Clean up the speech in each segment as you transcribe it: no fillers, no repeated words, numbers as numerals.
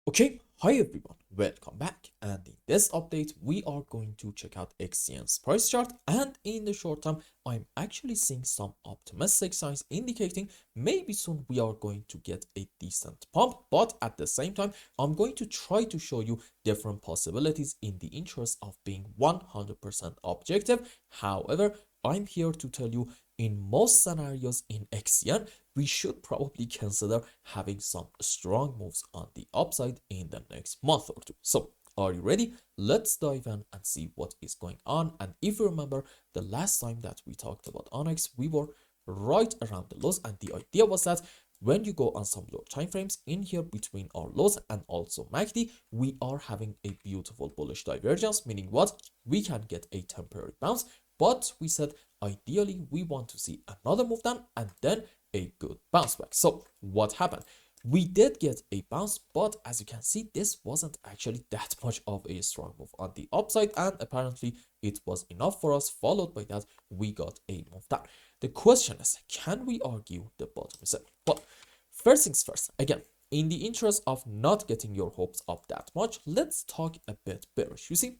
Okay, hi everyone, welcome back, and in this update we are going to check out XCN's price chart, and in the short term I'm actually seeing some optimistic signs indicating maybe soon we are going to get a decent pump, but at the same time I'm going to try to show you different possibilities in the interest of being 100% objective. However, I'm here to tell you in most scenarios in XCN we should probably consider having some strong moves on the upside in the next month or two. So, are you ready? Let's dive in and see what is going on. And if you remember, the last time that we talked about ONYX, we were right around the lows, and the idea was that when you go on some lower time frames in here between our lows and also MACD, we are having a beautiful bullish divergence, meaning what? We can get a temporary bounce, but we said ideally we want to see another move down and then a good bounce back. So what happened? We did get a bounce, but as you can see, this wasn't actually that much of a strong move on the upside, and apparently it was enough for us. Followed by that, we got a move down. The question is, can we argue the bottom is up? Well, first things first, again, in the interest of not getting your hopes up that much, let's talk a bit bearish. You see,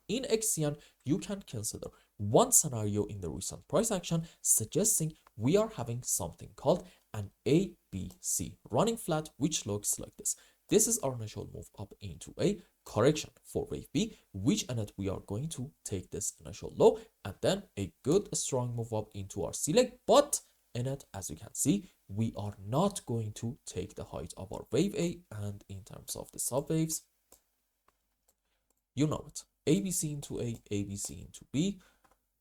in XCN, you can consider one scenario in the recent price action suggesting we are having something called an ABC running flat, which looks like this. This is our initial move up into a correction for wave B, which in it we are going to take this initial low and then a good strong move up into our C leg. But in it, as you can see, we are not going to take the height of our wave A, and in terms of the sub waves, you know it. ABC into A, ABC into B,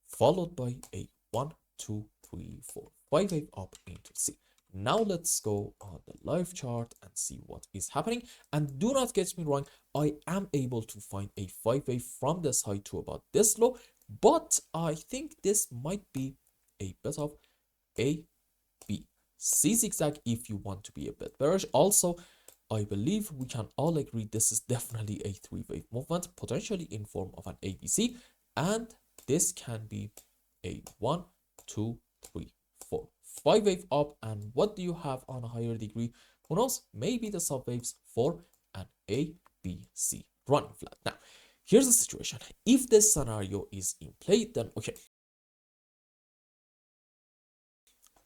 followed by a 1, 2, 3, 4, 5 wave up into C. Now let's go on the live chart and see what is happening. And do not get me wrong, I am able to find a 5 wave from this high to about this low, but I think this might be a bit of a B, C zigzag if you want to be a bit bearish. Also, I believe we can all agree this is definitely a 3-wave movement, potentially in form of an ABC, and this can be a 1, 2, 3, 4, 5 wave up. And what do you have on a higher degree? Who knows? Maybe the subwaves for an ABC running flat. Now, here's the situation. If this scenario is in play, then okay,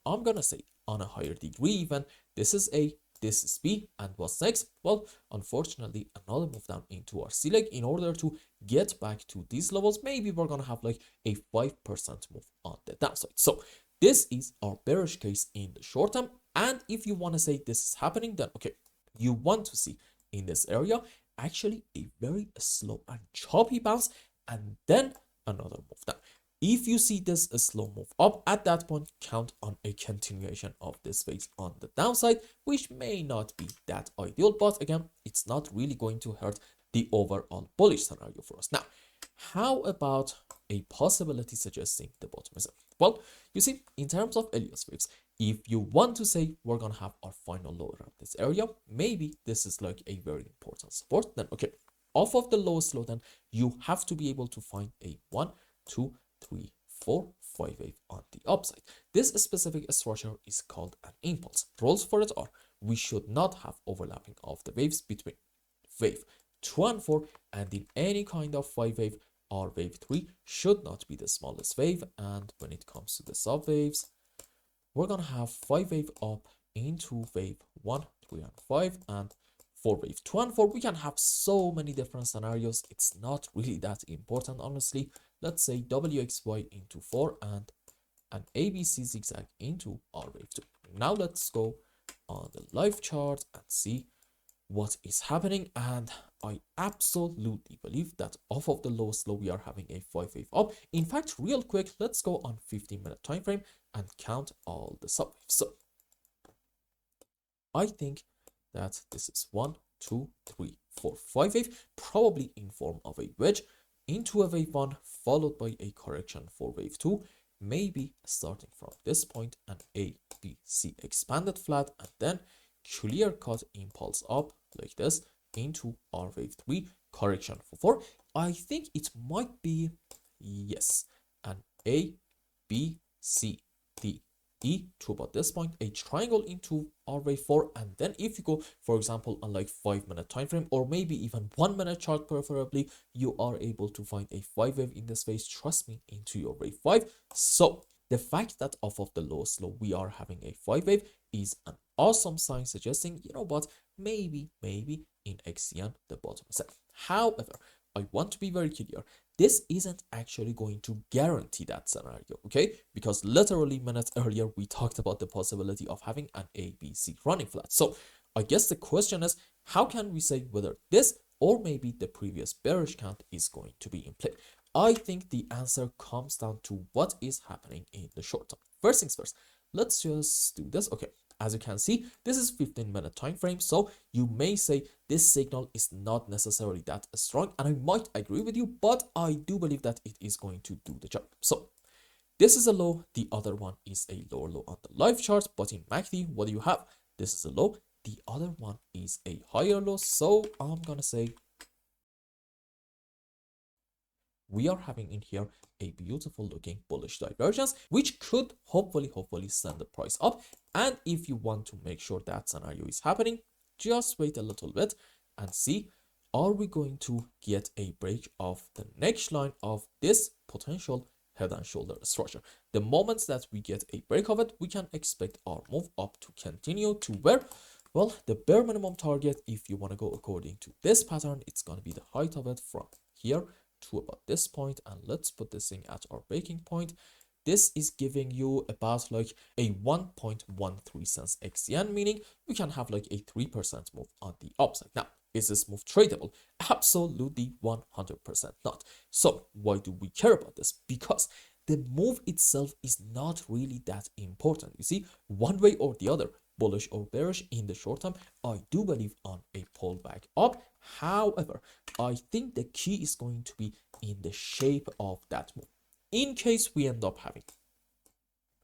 I'm gonna say on a higher degree even, this is A, this is B, and what's next? Well, unfortunately, another move down into our C leg in order to get back to these levels. Maybe we're gonna have like a 5% move on the downside. So this is our bearish case in the short term. And if you want to say this is happening, then okay, you want to see in this area actually a very slow and choppy bounce and then another move down. If you see this a slow move up, at that point, count on a continuation of this phase on the downside, which may not be that ideal, but again, it's not really going to hurt the overall bullish scenario for us. Now, how about a possibility suggesting the bottom is up? Well, you see, in terms of Elliott waves, if you want to say we're gonna have our final low around this area, maybe this is like a very important support, then okay, off of the lowest low, then you have to be able to find a 1, 2, 3, 4, 5 wave on the upside. This specific structure is called an impulse. Rules for it are we should not have overlapping of the waves between wave 2 and 4, and in any kind of 5 wave, our wave 3 should not be the smallest wave. And when it comes to the sub waves, we're gonna have 5 wave up into wave 1, 3, and 5, and for wave 2 and 4, we can have so many different scenarios. It's not really that important, honestly. Let's say WXY into 4 and an ABC zigzag into our wave 2. Now let's go on the live chart and see what is happening. And I absolutely believe that off of the lowest low, we are having a 5 wave up. In fact, real quick, let's go on 15-minute time frame and count all the subwaves. So I think that this is 1, 2, 3, 4, 5 wave, probably in form of a wedge into a wave 1, followed by a correction for wave 2, maybe starting from this point, an A, B, C expanded flat, and then clear cut impulse up like this into our wave 3, correction for 4. I think it might be, yes, an A, B, C, D, E to about this point, a triangle into our wave 4, and then if you go, for example, on like 5-minute time frame or maybe even 1-minute chart preferably, you are able to find a 5 wave in this phase, trust me, into your wave 5. So the fact that off of the lowest low we are having a 5 wave is an awesome sign, suggesting, you know what, maybe in XCN the bottom is set. However, I want to be very clear, this isn't actually going to guarantee that scenario, okay? Because literally minutes earlier, we talked about the possibility of having an ABC running flat. So I guess the question is, how can we say whether this or maybe the previous bearish count is going to be in play? I think the answer comes down to what is happening in the short term. First things first, let's just do this. Okay, as you can see, this is 15-minute time frame, so you may say this signal is not necessarily that strong, and I might agree with you, but I do believe that it is going to do the job. So this is a low, the other one is a lower low on the live chart, but in MACD, what do you have? This is a low, the other one is a higher low, so I'm gonna say we are having in here a beautiful looking bullish divergence, which could hopefully send the price up. And if you want to make sure that scenario is happening, just wait a little bit and see, are we going to get a break of the next line of this potential head and shoulder structure? The moment that we get a break of it, we can expect our move up to continue to where, well, the bare minimum target, if you want to go according to this pattern, it's going to be the height of it from here to about this point, and let's put this thing at our breaking point. This is giving you about like a 1.13 cents XCN, meaning we can have like a 3% move on the upside. Now, is this move tradable? Absolutely 100% not. So why do we care about this? Because the move itself is not really that important. You see, one way or the other, bullish or bearish in the short term, I do believe on a pullback up. However, I think the key is going to be in the shape of that move. In case we end up having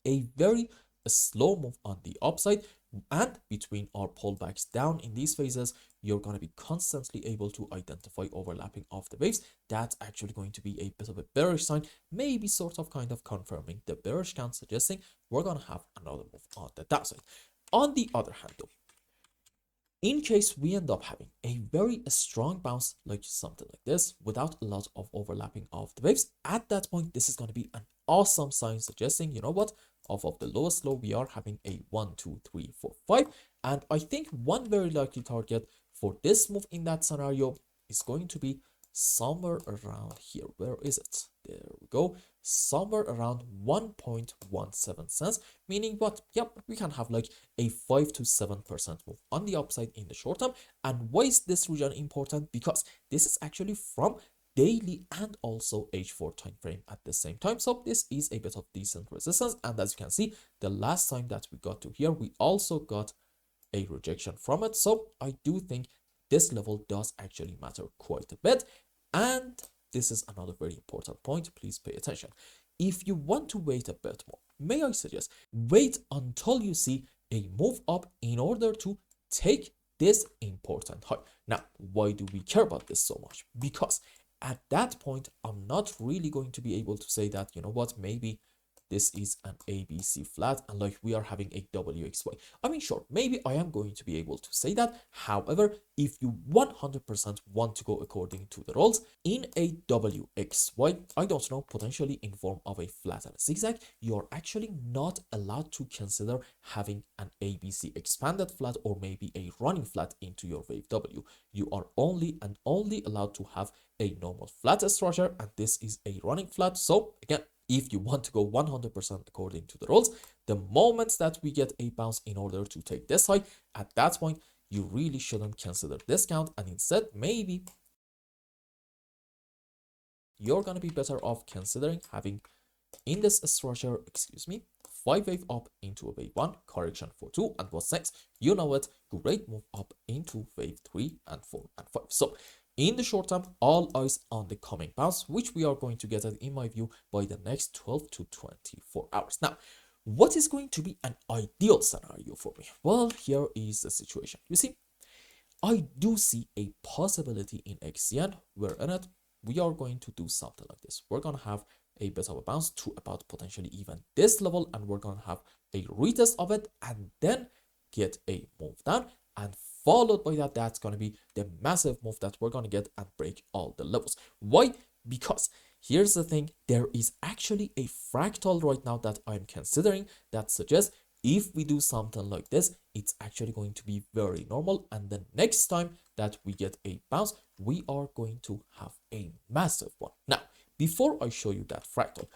a very slow move on the upside, and between our pullbacks down in these phases, you're going to be constantly able to identify overlapping of the waves. That's actually going to be a bit of a bearish sign, maybe sort of kind of confirming the bearish count, suggesting we're going to have another move on the downside. On the other hand though, in case we end up having a very strong bounce, like something like this, without a lot of overlapping of the waves, at that point, this is going to be an awesome sign, suggesting, you know what, off of the lowest low, we are having a 1, 2, 3, 4, 5. And I think one very likely target for this move in that scenario is going to be somewhere around here. Where is it? There we go. Somewhere around 1.17 cents, meaning what? Yep, we can have like a 5 to 7% move on the upside in the short term. And why is this region important? Because this is actually from daily and also H4 time frame at the same time. So this is a bit of decent resistance. And as you can see, the last time that we got to here, we also got a rejection from it. So I do think this level does actually matter quite a bit. And this is another very important point. Please pay attention. If you want to wait a bit more, may I suggest wait until you see a move up in order to take this important high. Now, why do we care about this so much? Because at that point, I'm not really going to be able to say that, you know what, maybe this is an ABC flat and like we are having a WXY. I mean, sure, maybe I am going to be able to say that. However, if you 100% want to go according to the rules in a WXY, I don't know, potentially in form of a flat and a zigzag, you're actually not allowed to consider having an ABC expanded flat or maybe a running flat into your wave W. You are only allowed to have a normal flat structure, and this is a running flat. So again, if you want to go 100% according to the rules, the moment that we get a bounce in order to take this high, at that point, you really shouldn't consider discount, and instead, maybe you're going to be better off considering having in this structure, 5 wave up into a wave 1, correction for 2, and what's next? You know it, great move up into wave 3 and 4 and 5. So in the short term, all eyes on the coming bounce, which we are going to get at, in my view, by the next 12 to 24 hours. Now, what is going to be an ideal scenario for me? Well, here is the situation. You see, I do see a possibility in XCN where in it, we are going to do something like this. We're going to have a bit of a bounce to about potentially even this level, and we're going to have a retest of it and then get a move down, and followed by that, that's going to be the massive move that we're going to get and break all the levels. Why? Because here's the thing, there is actually a fractal right now that I'm considering that suggests if we do something like this, it's actually going to be very normal, and the next time that we get a bounce, we are going to have a massive one. Now, before I show you that fractal,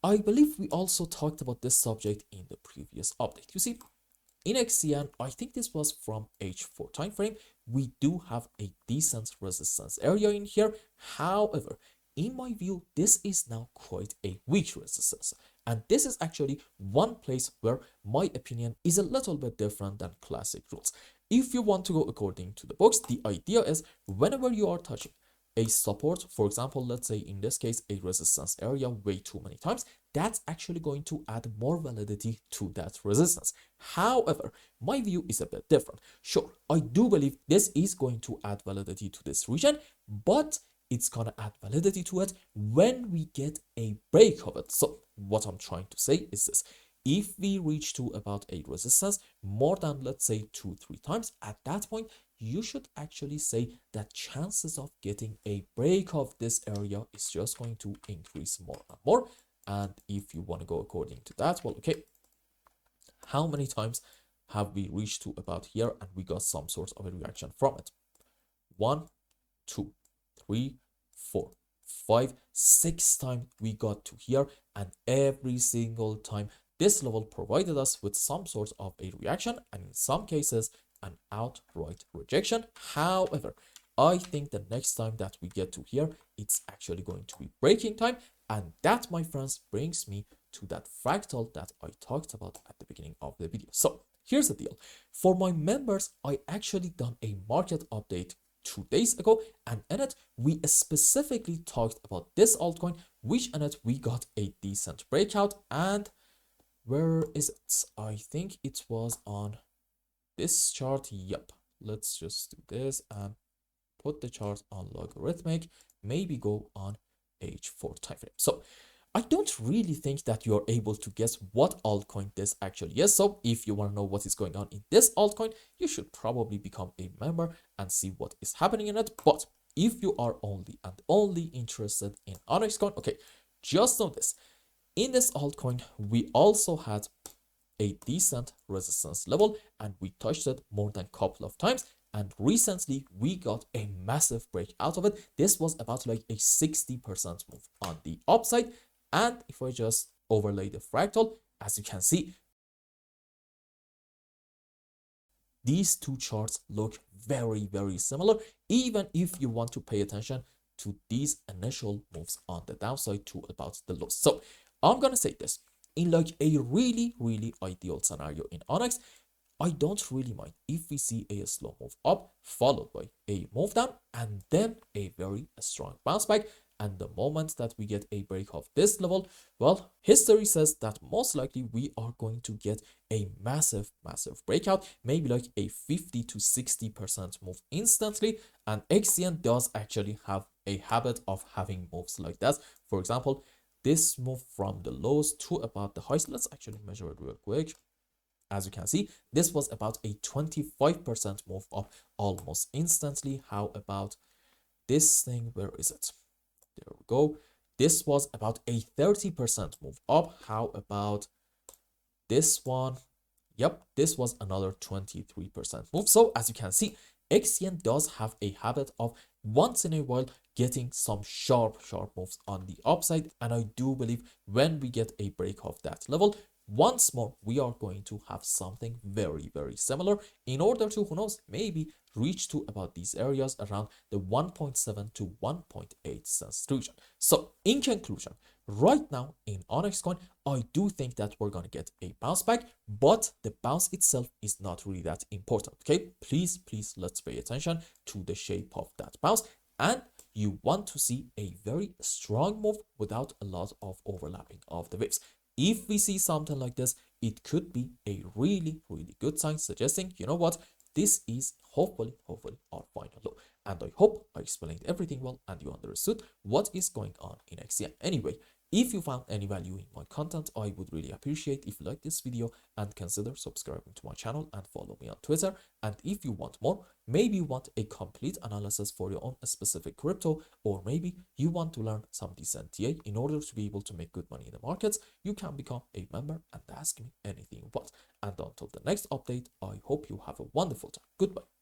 I believe we also talked about this subject in the previous update. You see, in XCN, I think this was from H4 time frame, we do have a decent resistance area in here. However, in my view, this is now quite a weak resistance. And this is actually one place where my opinion is a little bit different than classic rules. If you want to go according to the books, the idea is whenever you are touching a support, for example, let's say in this case, a resistance area way too many times, that's actually going to add more validity to that resistance. However, my view is a bit different. Sure, I do believe this is going to add validity to this region, but it's gonna add validity to it when we get a break of it. So what I'm trying to say is this: if we reach to about a resistance more than, let's say, 2-3 times, at that point you should actually say that chances of getting a break of this area is just going to increase more and more. And if you want to go according to that, well, okay, how many times have we reached to about here and we got some sort of a reaction from it? 1, 2, 3, 4, 5, 6 times we got to here, and every single time this level provided us with some sort of a reaction, and in some cases an outright rejection. However, I think the next time that we get to here, it's actually going to be breaking time, and that, my friends, brings me to that fractal that I talked about at the beginning of the video. So here's the deal: for my members, I actually done a market update 2 days ago, and in it we specifically talked about this altcoin, which in it we got a decent breakout. And where is it? I think it was on this chart. Yep, let's just do this and put the chart on logarithmic, maybe go on H4 time frame. So I don't really think that you're able to guess what altcoin this actually is. So if you want to know what is going on in this altcoin, you should probably become a member and see what is happening in it. But if you are only and only interested in ONYX coin, okay, just know this: in this altcoin, we also had a decent resistance level and we touched it more than a couple of times. And recently we got a massive break out of it. This was about like a 60% move on the upside. And if I just overlay the fractal, as you can see, these two charts look very, very similar, even if you want to pay attention to these initial moves on the downside to about the lows. So I'm gonna say this: in like a really, really ideal scenario in ONYX, I don't really mind if we see a slow move up followed by a move down and then a very strong bounce back. And the moment that we get a break of this level, well, history says that most likely we are going to get a massive, massive breakout, maybe like a 50 to 60% move instantly. And XCN does actually have a habit of having moves like that. For example, this move from the lows to about the highs, let's actually measure it real quick. As you can see, this was about a 25% move up almost instantly. How about this thing? Where is it? There we go. This was about a 30% move up. How about this one? Yep, this was another 23% move. So as you can see, XCN does have a habit of once in a while getting some sharp moves on the upside. And I do believe when we get a break of that level, once more, we are going to have something very, very similar in order to, who knows, maybe reach to about these areas around the 1.7 to 1.8 cents region. So in conclusion, right now in ONYX coin, I do think that we're going to get a bounce back, but the bounce itself is not really that important. Okay, please, let's pay attention to the shape of that bounce. And you want to see a very strong move without a lot of overlapping of the waves. If we see something like this, it could be a really, really good sign, suggesting, you know what, this is hopefully our final low. And I hope I explained everything well and you understood what is going on in XCN. Anyway, If you found any value in my content, I would really appreciate if you like this video and consider subscribing to my channel and follow me on Twitter. And if you want more, maybe you want a complete analysis for your own specific crypto, or maybe you want to learn some decent TA in order to be able to make good money in the markets, you can become a member and ask me anything you want. And until the next update, I hope you have a wonderful time. Goodbye.